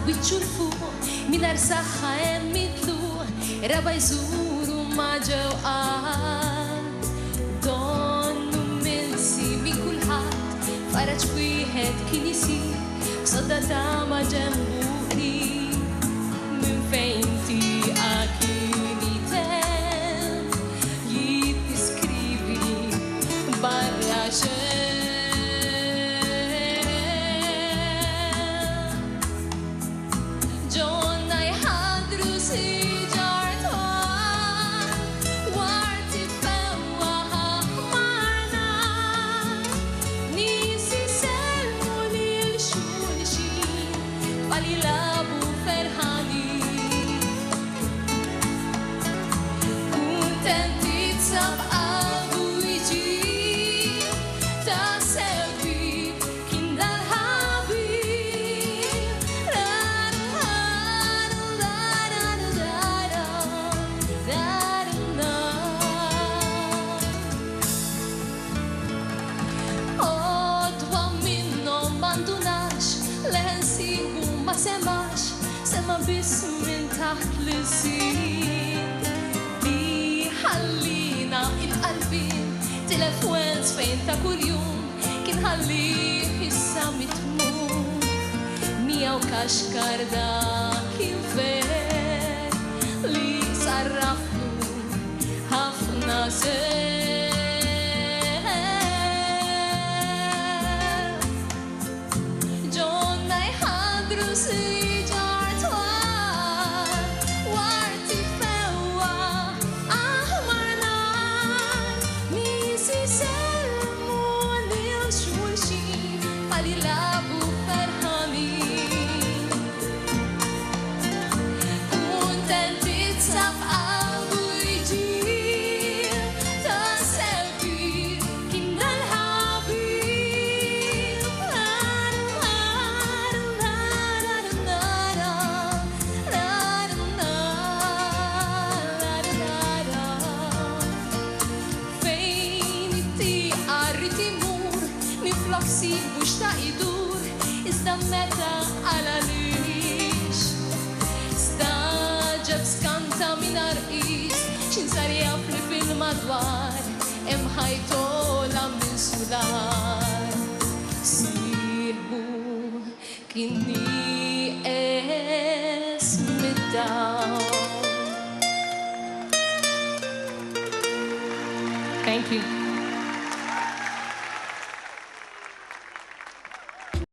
wiċċu l-fuq minar saħħa hemm mitlu raba jżuru ma ġewqat donnu milsi min kulħadd faraġ wieħed kien isir sodda ta' ma ġembu qrib minn fejn tieqa kien jitem jiddiskrivi barra ġonna jħadru siġar twal wart ifewwa aħmarna nies isellmu lil xulxin tfal jilagħbu ferħanin kuntenti tsab qalbu jġib ta' sew kbir kien dal-ħabib Odwa minnhom m'għandunax leħen sibu ma semax sema biss minn taħt l-sin li ħallina il-qalbin tilef wens fejn ta' kuljum kien ħallih issa mitmum miegħu kaxkar dak il-ver li sarraflu ħafna ġonna jħadru siġar twal wart ifewwa aħmar nar nies isellmu lil xulxin tfal jilagħbu ferħanin kuntenti tsab qalbu jġib ta' sew kbir kien dal-ħabib fejn it-tieqa rrid imur minflok sibu xtaq idur iżda meta għalalix staġeb skanta mingħajr qis x'insar jaf li fil-madwar hemm ħajtola minn sular sieħbu kien nieqes mid-dawl. Thank you.